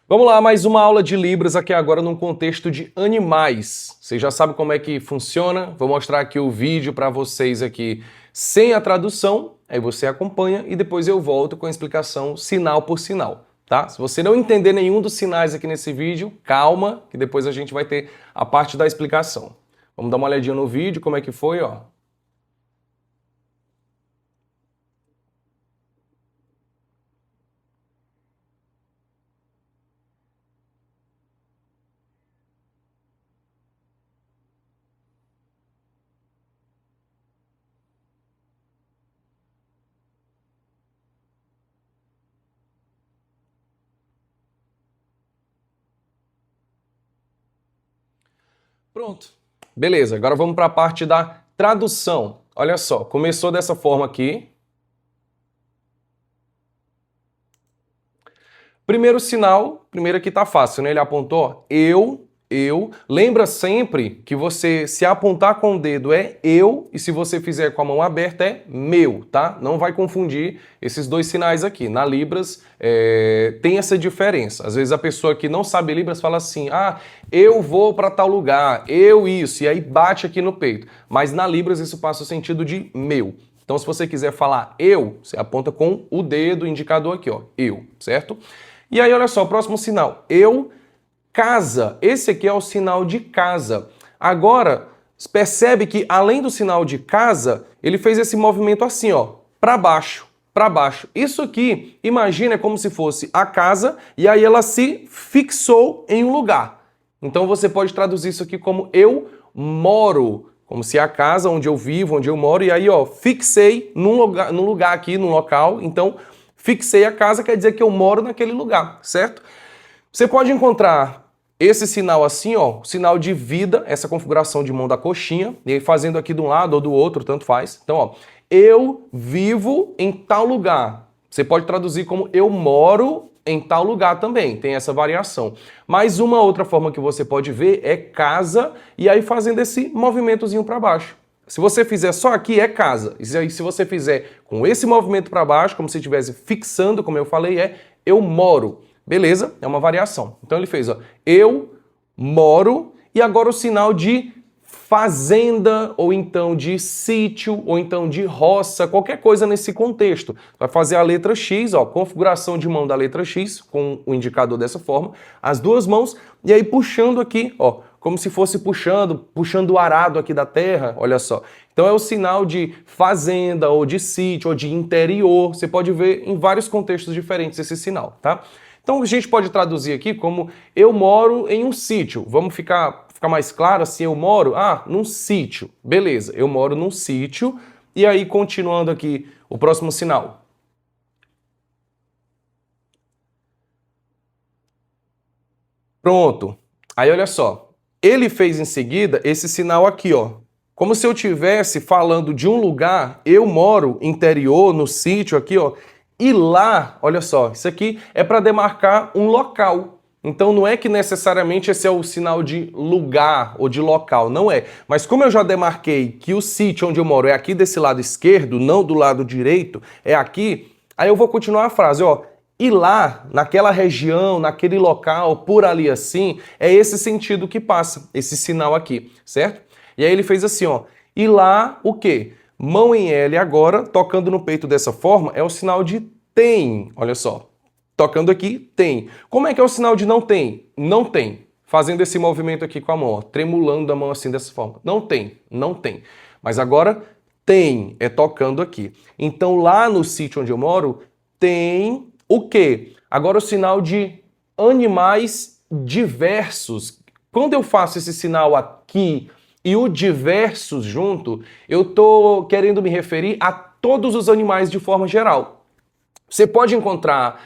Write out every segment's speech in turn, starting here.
Vamos lá, mais uma aula de Libras aqui agora num contexto de animais. Você já sabe como é que funciona? Vou mostrar aqui o vídeo para vocês aqui sem a tradução, aí você acompanha e depois eu volto com a explicação sinal por sinal, tá? Se você não entender nenhum dos sinais aqui nesse vídeo, calma, que depois a gente vai ter a parte da explicação. Vamos dar uma olhadinha no vídeo, como é que foi, ó. Pronto. Beleza, agora vamos para a parte da tradução. Olha só, começou dessa forma aqui. Primeiro sinal, primeiro aqui tá fácil, né? Ele apontou, eu. Lembra sempre que você, se apontar com o dedo é eu, e se você fizer com a mão aberta é meu, tá? Não vai confundir esses dois sinais aqui. Na Libras tem essa diferença. Às vezes a pessoa que não sabe Libras fala assim, eu vou para tal lugar, eu isso, e aí bate aqui no peito. Mas na Libras isso passa o sentido de meu. Então se você quiser falar eu, você aponta com o dedo, o indicador aqui, ó, eu, certo? E aí, olha só, o próximo sinal. Eu, casa. Esse aqui é o sinal de casa. Agora, percebe que além do sinal de casa, ele fez esse movimento assim, ó, para baixo, para baixo. Isso aqui, imagina, é como se fosse a casa e aí ela se fixou em um lugar. Então você pode traduzir isso aqui como eu moro, como se a casa onde eu vivo, onde eu moro, e aí, ó, fixei num lugar aqui, num local, então fixei a casa quer dizer que eu moro naquele lugar, certo? Você pode encontrar esse sinal assim, ó, sinal de vida, essa configuração de mão da coxinha, e aí fazendo aqui de um lado ou do outro, tanto faz. Então, ó, eu vivo em tal lugar. Você pode traduzir como eu moro em tal lugar também, tem essa variação. Mas uma outra forma que você pode ver é casa, e aí fazendo esse movimentozinho para baixo. Se você fizer só aqui, é casa. E aí, se você fizer com esse movimento para baixo, como se estivesse fixando, como eu falei, é eu moro. Beleza? É uma variação. Então ele fez, ó, eu moro, e agora o sinal de fazenda, ou então de sítio, ou então de roça, qualquer coisa nesse contexto. Vai fazer a letra X, ó, configuração de mão da letra X, com o indicador dessa forma, as duas mãos, e aí puxando aqui, ó, como se fosse puxando o arado aqui da terra, olha só. Então é o sinal de fazenda, ou de sítio, ou de interior. Você pode ver em vários contextos diferentes esse sinal, tá? Então a gente pode traduzir aqui como eu moro em um sítio. Vamos ficar mais claro assim, eu moro, num sítio. Beleza, eu moro num sítio. E aí, continuando aqui, o próximo sinal. Pronto. Aí, olha só. Ele fez em seguida esse sinal aqui, ó. Como se eu estivesse falando de um lugar, eu moro interior, no sítio aqui, ó. E lá, olha só, isso aqui é para demarcar um local. Então não é que necessariamente esse é o sinal de lugar ou de local, não é. Mas como eu já demarquei que o sítio onde eu moro é aqui desse lado esquerdo, não do lado direito, é aqui, aí eu vou continuar a frase, ó. E lá, naquela região, naquele local, por ali assim, é esse sentido que passa, esse sinal aqui, certo? E aí ele fez assim, ó. E lá, o quê? Mão em L agora, tocando no peito dessa forma, é o sinal de tem. Olha só. Tocando aqui, tem. Como é que é o sinal de não tem? Não tem. Fazendo esse movimento aqui com a mão, ó, tremulando a mão assim dessa forma. Não tem, não tem. Mas agora tem, é tocando aqui. Então lá no sítio onde eu moro, tem o quê? Agora o sinal de animais diversos. Quando eu faço esse sinal aqui e o diversos junto, eu estou querendo me referir a todos os animais de forma geral. Você pode encontrar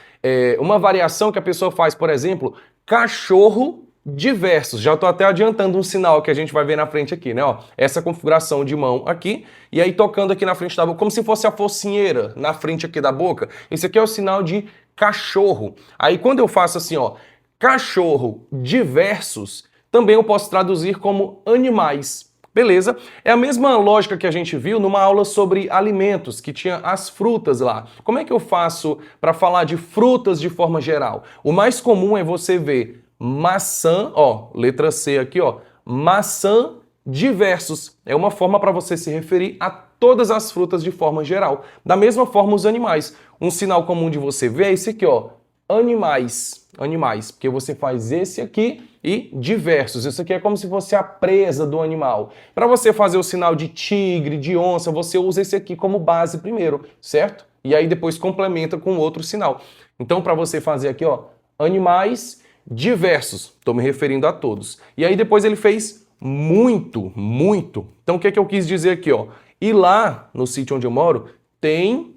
uma variação que a pessoa faz, por exemplo, cachorro diversos. Já estou até adiantando um sinal que a gente vai ver na frente aqui, né? Ó, essa configuração de mão aqui, e aí tocando aqui na frente da boca, como se fosse a focinheira na frente aqui da boca. Esse aqui é o sinal de cachorro. Aí quando eu faço assim, ó, cachorro diversos, também eu posso traduzir como animais. Beleza? É a mesma lógica que a gente viu numa aula sobre alimentos, que tinha as frutas lá. Como é que eu faço para falar de frutas de forma geral? O mais comum é você ver maçã, ó, letra C aqui, ó, maçã diversos. É uma forma para você se referir a todas as frutas de forma geral. Da mesma forma, os animais. Um sinal comum de você ver é esse aqui, ó, animais. Animais, porque você faz esse aqui e diversos. Isso aqui é como se fosse a presa do animal. Para você fazer o sinal de tigre, de onça, você usa esse aqui como base primeiro, certo? E aí depois complementa com outro sinal. Então, para você fazer aqui, ó, animais diversos. Estou me referindo a todos. E aí depois ele fez muito, muito. Então, o que é que eu quis dizer aqui, ó? E lá, no sítio onde eu moro, tem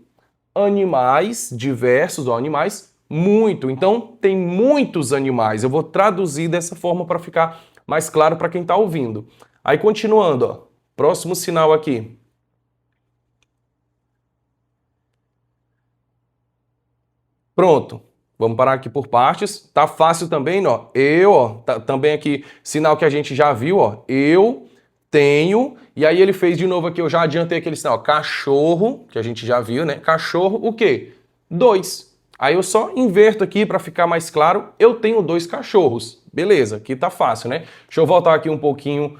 animais diversos, ó, animais muito. Então, tem muitos animais. Eu vou traduzir dessa forma para ficar mais claro para quem está ouvindo. Aí, continuando, ó, próximo sinal aqui. Pronto. Vamos parar aqui por partes. Tá fácil também, ó. Eu, ó, também aqui, sinal que a gente já viu, ó. Eu tenho, e aí ele fez de novo aqui, eu já adiantei aquele sinal, cachorro, que a gente já viu, né? Cachorro, o quê? 2. Aí eu só inverto aqui para ficar mais claro, eu tenho 2 cachorros. Beleza, aqui tá fácil, né? Deixa eu voltar aqui um pouquinho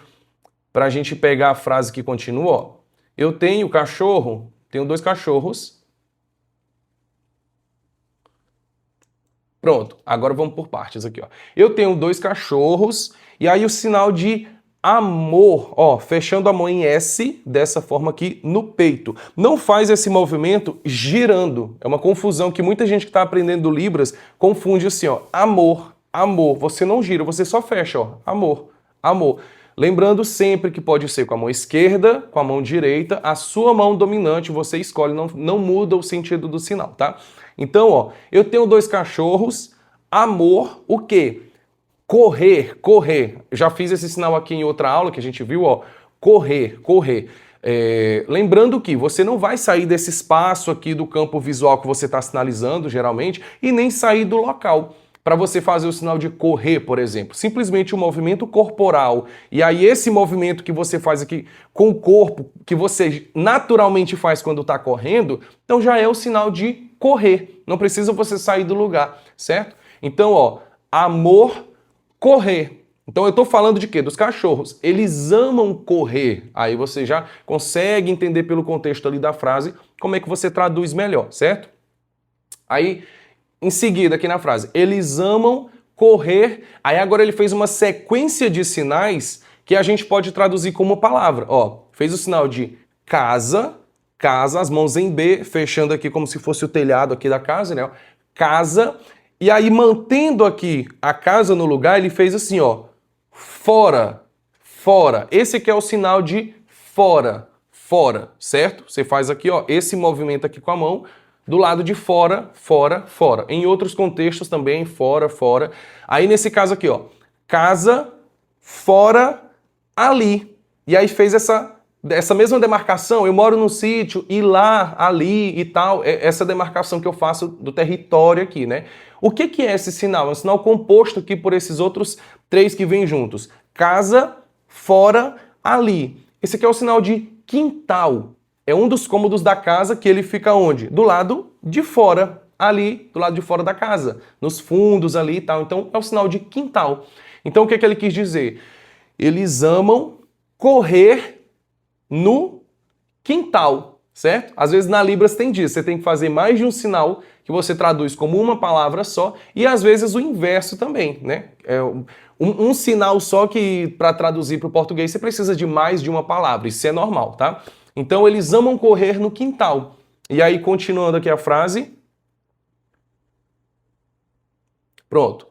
para a gente pegar a frase que continua, ó. Eu tenho cachorro, tenho 2 cachorros. Pronto, agora vamos por partes aqui, ó. Eu tenho 2 cachorros, e aí o sinal de amor, ó, fechando a mão em S, dessa forma aqui no peito. Não faz esse movimento girando. É uma confusão que muita gente que está aprendendo Libras confunde assim, ó. Amor, amor. Você não gira, você só fecha, ó. Amor, amor. Lembrando sempre que pode ser com a mão esquerda, com a mão direita, a sua mão dominante, você escolhe, não muda o sentido do sinal, tá? Então, ó, eu tenho 2 cachorros, amor, o quê? Correr, correr. Já fiz esse sinal aqui em outra aula que a gente viu, ó. Correr, correr. Lembrando que você não vai sair desse espaço aqui do campo visual que você está sinalizando, geralmente, e nem sair do local. Para você fazer o sinal de correr, por exemplo. Simplesmente um movimento corporal. E aí esse movimento que você faz aqui com o corpo, que você naturalmente faz quando está correndo, então já é o sinal de correr. Não precisa você sair do lugar, certo? Então, ó, amor, correr. Então eu estou falando de quê? Dos cachorros. Eles amam correr. Aí você já consegue entender pelo contexto ali da frase como é que você traduz melhor, certo? Aí, em seguida aqui na frase, eles amam correr. Aí agora ele fez uma sequência de sinais que a gente pode traduzir como palavra. Ó, fez o sinal de casa, casa, as mãos em B, fechando aqui como se fosse o telhado aqui da casa, né? Casa. E aí, mantendo aqui a casa no lugar, ele fez assim, ó, fora, fora. Esse aqui é o sinal de fora, fora, certo? Você faz aqui, ó, esse movimento aqui com a mão, do lado de fora, fora, fora. Em outros contextos também, fora, fora. Aí, nesse caso aqui, ó, casa, fora, ali. E aí fez essa mesma demarcação, eu moro num sítio e lá, ali e tal, essa demarcação que eu faço do território aqui, né? O que é esse sinal? É um sinal composto aqui por esses outros 3 que vêm juntos. Casa, fora, ali. Esse aqui é o sinal de quintal. É um dos cômodos da casa que ele fica onde? Do lado de fora, ali, do lado de fora da casa, nos fundos ali e tal. Então é o sinal de quintal. Então o que ele quis dizer? Eles amam correr no quintal, certo? Às vezes na Libras tem disso, você tem que fazer mais de um sinal que você traduz como uma palavra só, e às vezes o inverso também, né? Um sinal só que para traduzir para o português você precisa de mais de uma palavra, isso é normal, tá? Então eles amam correr no quintal. E aí, continuando aqui a frase. Pronto.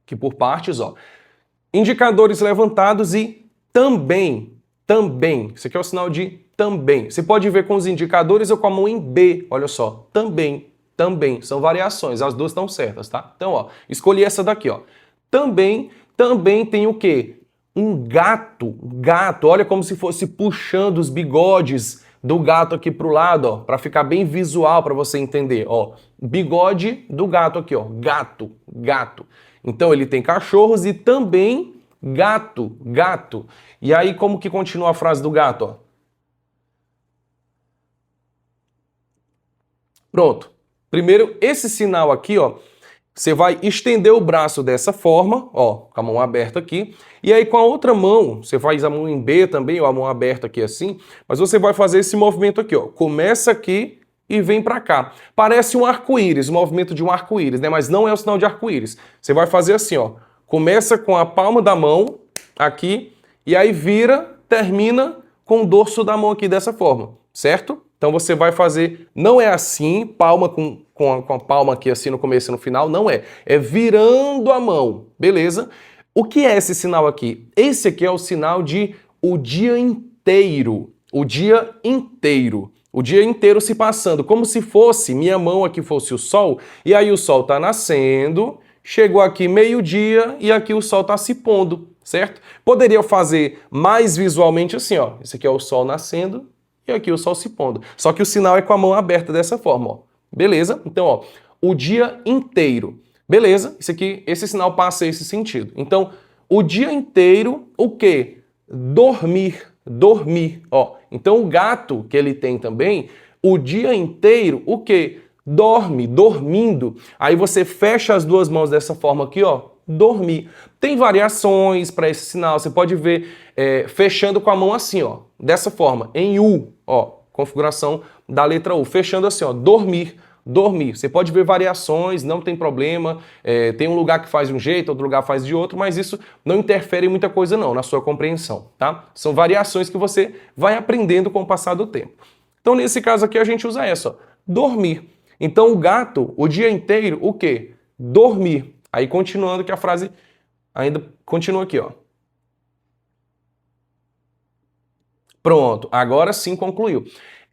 Aqui por partes, ó. Indicadores levantados e também, também. Isso aqui é o sinal de também. Você pode ver com os indicadores ou com a mão em B, olha só. Também, também. São variações, as duas estão certas, tá? Então, ó, escolhi essa daqui, ó. Também, também tem o quê? Um gato, gato, olha como se fosse puxando os bigodes do gato aqui pro lado, ó, para ficar bem visual para você entender, ó. Bigode do gato aqui, ó, gato, gato. Então ele tem cachorros e também gato, gato. E aí como que continua a frase do gato, ó? Pronto. Primeiro, esse sinal aqui, ó, você vai estender o braço dessa forma, ó, com a mão aberta aqui, e aí com a outra mão, você faz a mão em B também, ou a mão aberta aqui assim, mas você vai fazer esse movimento aqui, ó, começa aqui e vem pra cá. Parece um arco-íris, o movimento de um arco-íris, né, mas não é o sinal de arco-íris. Você vai fazer assim, ó, começa com a palma da mão aqui, e aí vira, termina com o dorso da mão aqui dessa forma, certo? Então você vai fazer, não é assim, palma com a palma aqui assim no começo e no final, não é. É virando a mão, beleza? O que é esse sinal aqui? Esse aqui é o sinal de o dia inteiro. O dia inteiro. O dia inteiro se passando, como se fosse, minha mão aqui fosse o sol, e aí o sol tá nascendo, chegou aqui meio-dia e aqui o sol tá se pondo, certo? Poderia fazer mais visualmente assim, ó. Esse aqui é o sol nascendo, e aqui o sol se pondo. Só que o sinal é com a mão aberta dessa forma, ó. Beleza? Então, ó, o dia inteiro. Beleza? Isso aqui, esse sinal passa esse sentido. Então, o dia inteiro, o quê? Dormir. Dormir, ó. Então, o gato que ele tem também, o dia inteiro, o quê? Dorme, dormindo. Aí você fecha as duas mãos dessa forma aqui, ó. Dormir. Tem variações para esse sinal. Você pode ver fechando com a mão assim, ó. Dessa forma, em U, ó. Configuração da letra U. Fechando assim, ó. Dormir. Dormir. Você pode ver variações, não tem problema. Tem um lugar que faz de um jeito, outro lugar faz de outro, mas isso não interfere em muita coisa não, na sua compreensão, tá? São variações que você vai aprendendo com o passar do tempo. Então, nesse caso aqui, a gente usa essa, ó. Dormir. Então, o gato, o dia inteiro, o quê? Dormir. Aí, continuando que a frase ainda continua aqui, ó. Pronto, agora sim concluiu.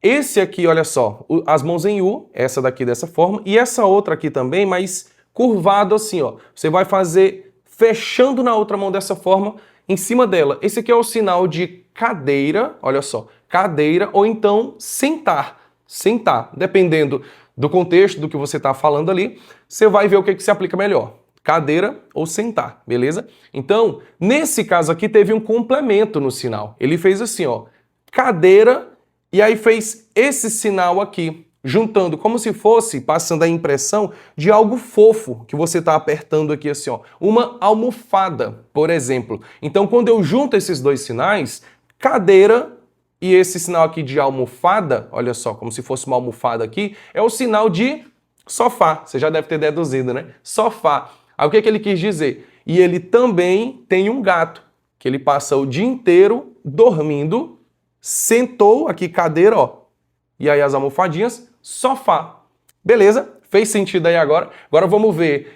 Esse aqui, olha só, as mãos em U, essa daqui dessa forma, e essa outra aqui também, mas curvado assim, ó. Você vai fazer fechando na outra mão dessa forma, em cima dela. Esse aqui é o sinal de cadeira, olha só, cadeira, ou então sentar. Sentar, dependendo do contexto do que você está falando ali, você vai ver o que se aplica melhor. Cadeira ou sentar, beleza? Então, nesse caso aqui teve um complemento no sinal. Ele fez assim, ó, cadeira, e aí fez esse sinal aqui, juntando como se fosse, passando a impressão de algo fofo que você está apertando aqui assim, ó, uma almofada, por exemplo. Então, quando eu junto esses dois sinais, cadeira e esse sinal aqui de almofada, olha só, como se fosse uma almofada aqui, é o sinal de sofá. Você já deve ter deduzido, né? Sofá. Aí o que ele quis dizer? E ele também tem um gato, que ele passa o dia inteiro dormindo, sentou aqui, cadeira, ó, e aí as almofadinhas, sofá. Beleza? Fez sentido aí agora? Agora vamos ver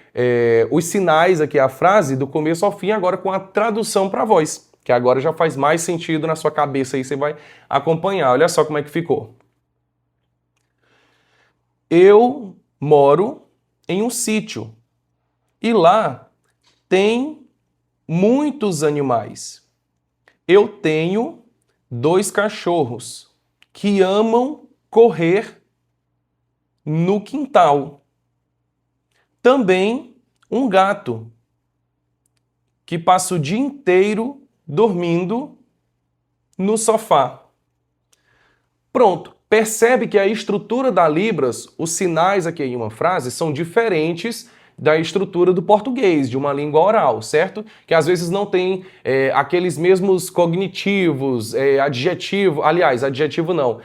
os sinais aqui, a frase do começo ao fim, agora com a tradução para voz, que agora já faz mais sentido na sua cabeça aí, você vai acompanhar. Olha só como é que ficou. Eu moro em um sítio e lá tem muitos animais. Eu tenho 2 cachorros que amam correr no quintal. Também um gato que passa o dia inteiro dormindo no sofá. Pronto. Percebe que a estrutura da Libras, os sinais aqui em uma frase, são diferentes da estrutura do português, de uma língua oral, certo? Que às vezes não tem aqueles mesmos cognitivos, adjetivo, aliás, adjetivo não,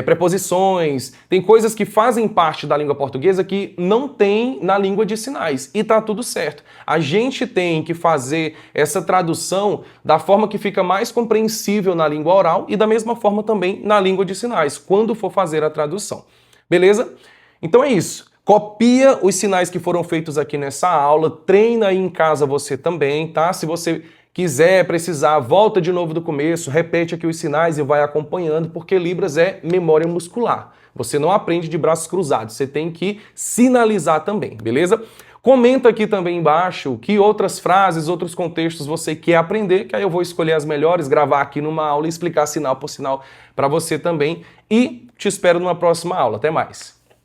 preposições, tem coisas que fazem parte da língua portuguesa que não tem na língua de sinais, e tá tudo certo. A gente tem que fazer essa tradução da forma que fica mais compreensível na língua oral e da mesma forma também na língua de sinais, quando for fazer a tradução. Beleza? Então é isso. Copia os sinais que foram feitos aqui nessa aula, treina aí em casa você também, tá? Se você quiser, precisar, volta de novo do começo, repete aqui os sinais e vai acompanhando, porque Libras é memória muscular. Você não aprende de braços cruzados, você tem que sinalizar também, beleza? Comenta aqui também embaixo que outras frases, outros contextos você quer aprender, que aí eu vou escolher as melhores, gravar aqui numa aula e explicar sinal por sinal para você também. E te espero numa próxima aula. Até mais!